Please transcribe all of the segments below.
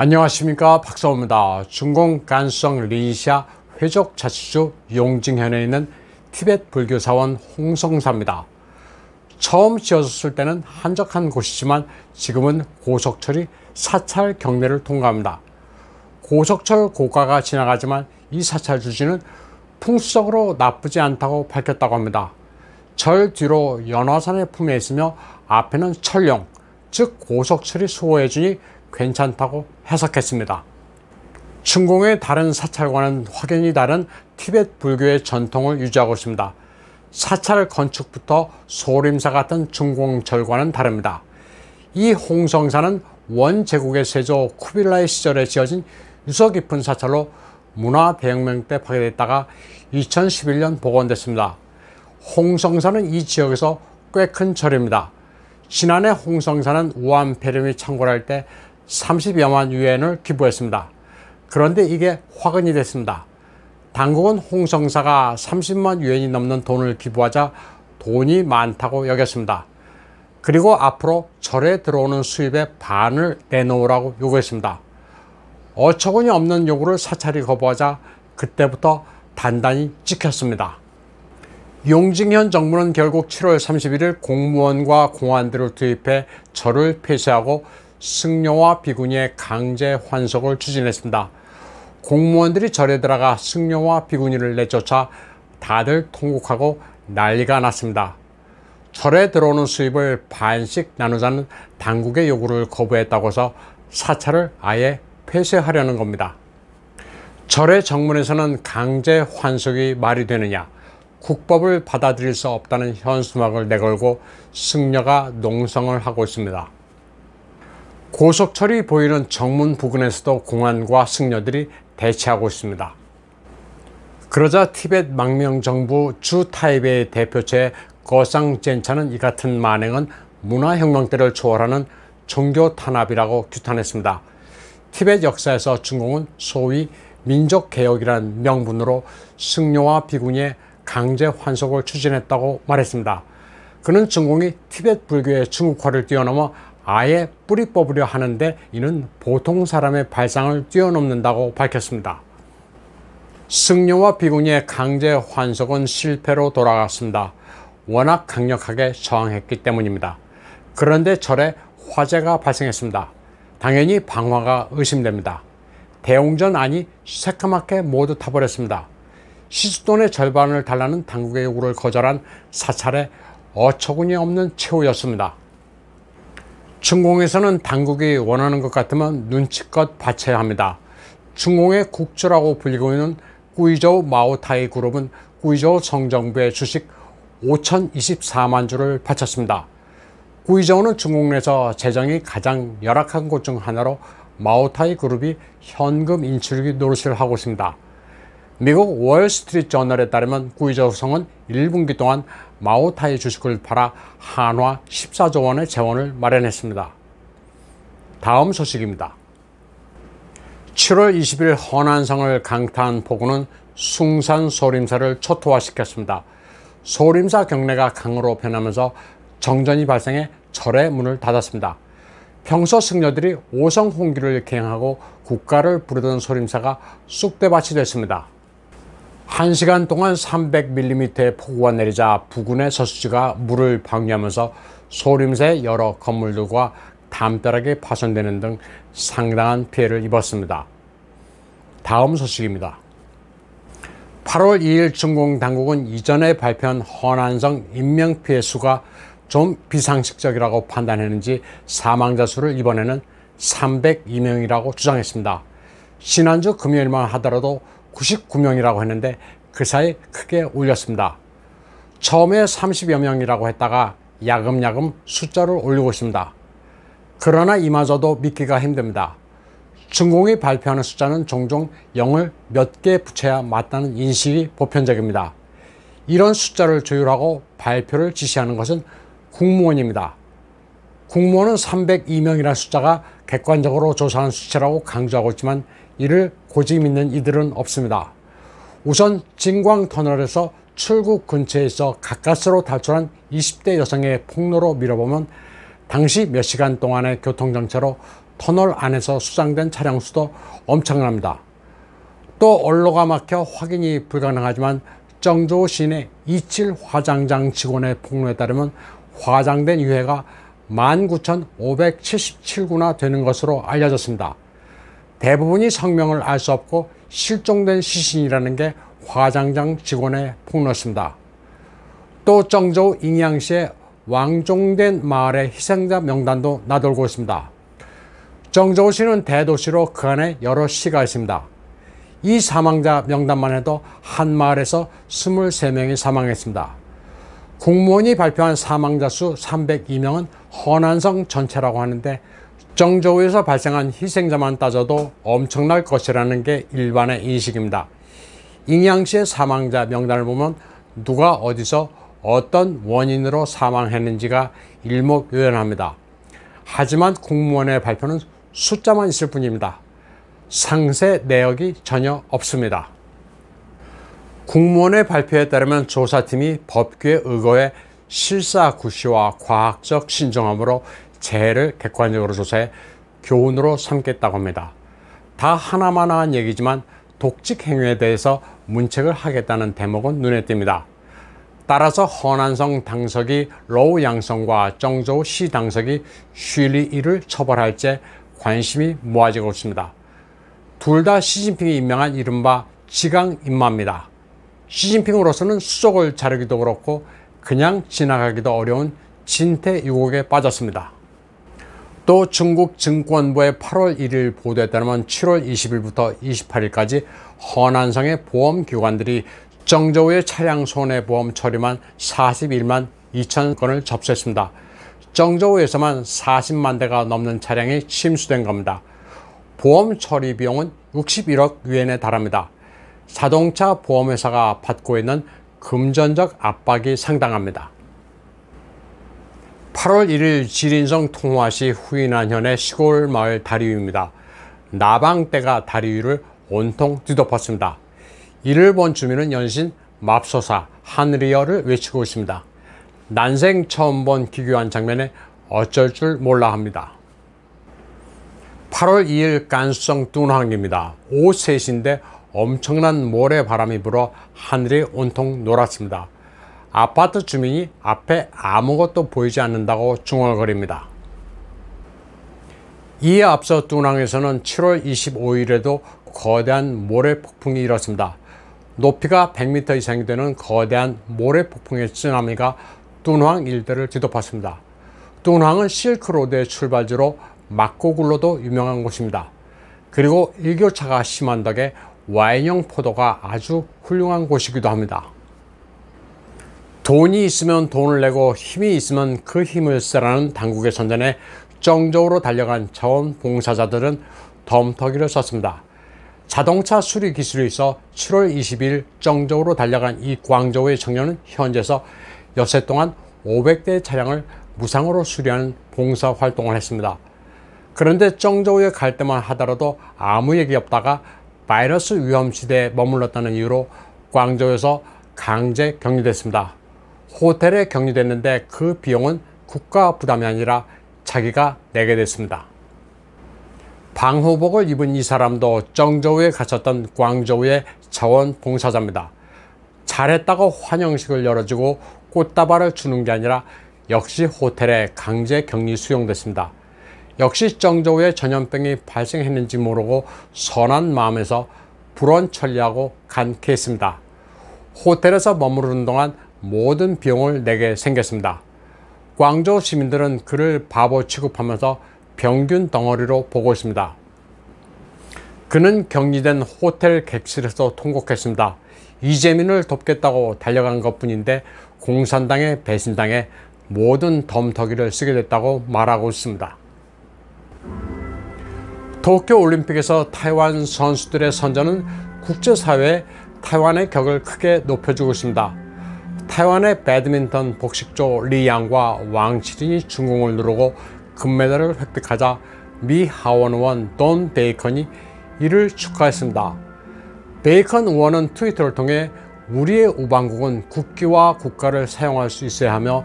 안녕하십니까, 박사호입니다. 중공 간성 린샤 회족자치주 용징현에 있는 티벳 불교사원 홍성사입니다. 처음 지어졌을 때는 한적한 곳이지만 지금은 고속철이 사찰 경내를 통과합니다. 고속철 고가가 지나가지만 이 사찰 주지는 풍수적으로 나쁘지 않다고 밝혔다고 합니다. 절 뒤로 연화산의 품에 있으며 앞에는 철령, 즉 고속철이 수호해주니 괜찮다고 해석했습니다. 중공의 다른 사찰과는 확연히 다른 티벳 불교의 전통을 유지하고 있습니다. 사찰 건축부터 소림사 같은 중공절과는 다릅니다. 이 홍성사는 원제국의 세조 쿠빌라이 시절에 지어진 유서 깊은 사찰로 문화대혁명 때 파괴됐다가 2011년 복원됐습니다. 홍성사는 이 지역에서 꽤 큰 절입니다. 지난해 홍성사는 우암폐렴이 창궐할 때 30여만 유엔을 기부했습니다. 그런데 이게 화근이 됐습니다. 당국은 홍성사가 30만 유엔이 넘는 돈을 기부하자 돈이 많다고 여겼습니다. 그리고 앞으로 절에 들어오는 수입의 반을 내놓으라고 요구했습니다. 어처구니 없는 요구를 사찰이 거부하자 그때부터 단단히 찍혔습니다. 용징현 정부는 결국 7월 31일 공무원과 공안들을 투입해 절을 폐쇄하고 승려와 비구니의 강제 환속을 추진했습니다. 공무원들이 절에 들어가 승려와 비구니를 내쫓아 다들 통곡하고 난리가 났습니다. 절에 들어오는 수입을 반씩 나누자는 당국의 요구를 거부했다고 해서 사찰을 아예 폐쇄하려는 겁니다. 절의 정문에서는 강제 환속이 말이 되느냐, 국법을 받아들일 수 없다는 현수막을 내걸고 승려가 농성을 하고 있습니다. 고속철이 보이는 정문 부근에서도 공안과 승려들이 대치하고 있습니다. 그러자 티벳 망명정부 주 타이베이 대표체 거상젠차는 이 같은 만행은 문화혁명 때를 초월하는 종교 탄압이라고 규탄했습니다. 티벳 역사에서 중공은 소위 민족개혁이라는 명분으로 승려와 비구니의 강제 환속을 추진했다고 말했습니다. 그는 중공이 티벳 불교의 중국화를 뛰어넘어 아예 뿌리 뽑으려 하는데 이는 보통 사람의 발상을 뛰어넘는다고 밝혔습니다. 승려와 비구니의 강제 환속은 실패로 돌아갔습니다. 워낙 강력하게 저항했기 때문입니다. 그런데 절에 화재가 발생했습니다. 당연히 방화가 의심됩니다. 대웅전 안이 새까맣게 모두 타버렸습니다. 시주돈의 절반을 달라는 당국의 요구를 거절한 사찰의 어처구니 없는 최후였습니다. 중공에서는 당국이 원하는 것 같으면 눈치껏 바쳐야 합니다. 중공의 국주라고 불리고 있는 꾸이저우 마오타이 그룹은 꾸이저우 성정부의 주식 5,024만 주를 바쳤습니다. 꾸이저우는 중공 내에서 재정이 가장 열악한 곳 중 하나로 마오타이 그룹이 현금 인출기 노릇을 하고 있습니다. 미국 월스트리트 저널에 따르면 꾸이저우 성은 1분기 동안 마오타이 주식을 팔아 한화 14조 원의 재원을 마련했습니다. 다음 소식입니다. 7월 20일 허난성을 강타한 폭우는 숭산 소림사를 초토화시켰습니다. 소림사 경내가 강으로 변하면서 정전이 발생해 절의 문을 닫았습니다. 평소 승려들이 오성 홍기를 기행하고 국가를 부르던 소림사가 쑥대밭이 됐습니다. 1시간 동안 300mm의 폭우가 내리자 부근의 저수지가 물을 방류하면서 소림사의 여러 건물들과 담벼락이 파손되는 등 상당한 피해를 입었습니다. 다음 소식입니다. 8월 2일 중공 당국은 이전에 발표한 허난성 인명피해 수가 좀 비상식적이라고 판단했는지 사망자 수를 이번에는 302명이라고 주장했습니다. 지난주 금요일만 하더라도 99명이라고 했는데 그 사이 크게 올렸습니다. 처음에 30여 명이라고 했다가 야금야금 숫자를 올리고 있습니다. 그러나 이마저도 믿기가 힘듭니다. 중공이 발표하는 숫자는 종종 0을 몇 개 붙여야 맞다는 인식이 보편적입니다. 이런 숫자를 조율하고 발표를 지시하는 것은 국무원입니다. 국무원은 302명이라는 숫자가 객관적으로 조사한 수치라고 강조하고 있지만 이를 고지 믿는 이들은 없습니다. 우선 진광터널에서 출구 근처에 있어 가까스로 탈출한 20대 여성의 폭로로 밀어보면 당시 몇 시간 동안의 교통정체로 터널 안에서 수상된 차량 수도 엄청납니다. 또 언로가 막혀 확인이 불가능하지만 정저우 시내 27 화장장 직원의 폭로에 따르면 화장된 유해가 19,577구나 되는 것으로 알려졌습니다. 대부분이 성명을 알 수 없고 실종된 시신이라는 게 화장장 직원의 폭로였습니다. 또 정저우 잉양시의 왕종된 마을의 희생자 명단도 나돌고 있습니다. 정저우시는 대도시로 그 안에 여러 시가 있습니다. 이 사망자 명단만 해도 한 마을에서 23명이 사망했습니다. 국무원이 발표한 사망자 수 302명은 허난성 전체라고 하는데 정저우에서 발생한 희생자만 따져도 엄청날 것이라는 게 일반의 인식입니다. 잉양시의 사망자 명단을 보면 누가 어디서 어떤 원인으로 사망했는지가 일목요연합니다. 하지만 국무원의 발표는 숫자만 있을 뿐입니다. 상세 내역이 전혀 없습니다. 국무원의 발표에 따르면 조사팀이 법규에 의거해 실사구시와 과학적 신중함으로 재해를 객관적으로 조사해 교훈으로 삼겠다고 합니다. 다 하나만한 얘기지만 독직 행위에 대해서 문책을 하겠다는 대목은 눈에 띕니다. 따라서 허난성 당석이 로우 양성과 정저우 시 당석이 슐리 이를 처벌할지 관심이 모아지고 있습니다. 둘 다 시진핑이 임명한 이른바 지강인마입니다. 시진핑으로서는 수족을 자르기도 그렇고 그냥 지나가기도 어려운 진퇴유곡에 빠졌습니다. 또 중국 증권부의 8월 1일 보도에 따르면 7월 20일부터 28일까지 허난성의 보험기관들이 정저우의 차량 손해보험 처리만 41만 2천 건을 접수했습니다. 정저우에서만 40만 대가 넘는 차량이 침수된 겁니다. 보험 처리 비용은 61억 위엔에 달합니다. 자동차 보험회사가 받고 있는 금전적 압박이 상당합니다. 8월 1일 지린성 통화시 후인안현의 시골 마을 다리 위입니다. 나방떼가 다리 위를 온통 뒤덮었습니다. 이를 본 주민은 연신 맙소사 하늘이여를 외치고 있습니다. 난생 처음 본 기괴한 장면에 어쩔 줄 몰라 합니다. 8월 2일 간수성 둔항입니다. 오후 3시인데 엄청난 모래바람이 불어 하늘이 온통 노랗습니다. 아파트 주민이 앞에 아무것도 보이지 않는다고 중얼거립니다. 이에 앞서 둔항에서는 7월 25일에도 거대한 모래폭풍이 일었습니다. 높이가 100m 이상이 되는 거대한 모래폭풍의 쓰나미가 둔항 일대를 뒤덮었습니다. 둔항은 실크로드의 출발지로 막고굴로도 유명한 곳입니다. 그리고 일교차가 심한 덕에 와인형 포도가 아주 훌륭한 곳이기도 합니다. 돈이 있으면 돈을 내고 힘이 있으면 그 힘을 쓰라는 당국의 선전에 정저우로 달려간 자원봉사자들은 덤터기를 썼습니다. 자동차 수리 기술이 있어 7월 20일 정저우로 달려간 이 광저우의 청년은 현지에서 엿새 동안 500대의 차량을 무상으로 수리하는 봉사활동을 했습니다. 그런데 정저우에 갈 때만 하더라도 아무 얘기 없다가 바이러스 위험지대에 머물렀다는 이유로 광저우에서 강제 격리됐습니다. 호텔에 격리됐는데 그 비용은 국가 부담이 아니라 자기가 내게 됐습니다. 방호복을 입은 이 사람도 정저우에 갇혔던 광저우의 자원봉사자입니다. 잘했다고 환영식을 열어주고 꽃다발을 주는 게 아니라 역시 호텔에 강제 격리 수용됐습니다. 역시 정저우에 전염병이 발생했는지 모르고 선한 마음에서 불원 처리하고 간쾌했습니다. 호텔에서 머무르는 동안 모든 비용을 내게 생겼습니다. 광저우 시민들은 그를 바보 취급하면서 병균 덩어리로 보고 있습니다. 그는 격리된 호텔 객실에서 통곡했습니다. 이재민을 돕겠다고 달려간 것뿐인데 공산당에 배신당해 모든 덤터기를 쓰게 됐다고 말하고 있습니다. 도쿄올림픽에서 타이완 선수들의 선전은 국제사회에 타이완의 격을 크게 높여주고 있습니다. 타이완의 배드민턴 복식조 리양과 왕치린이 중공을 누르고 금메달을 획득하자 미 하원의원 돈 베이컨이 이를 축하했습니다. 베이컨 의원은 트위터를 통해 우리의 우방국은 국기와 국가를 사용할 수 있어야 하며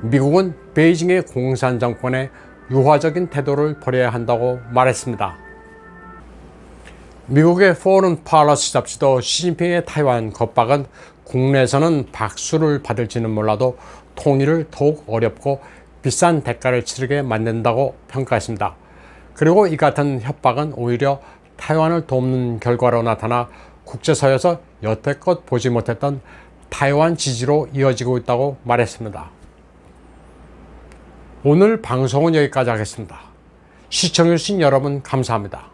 미국은 베이징의 공산 정권에 유화적인 태도를 버려야 한다고 말했습니다. 미국의 포런 팔러시 잡지도 시진핑의 타이완 겁박은 국내에서는 박수를 받을지는 몰라도 통일을 더욱 어렵고 비싼 대가를 치르게 만든다고 평가했습니다. 그리고 이 같은 협박은 오히려 타이완을 돕는 결과로 나타나 국제사회에서 여태껏 보지 못했던 타이완 지지로 이어지고 있다고 말했습니다. 오늘 방송은 여기까지 하겠습니다. 시청해주신 여러분 감사합니다.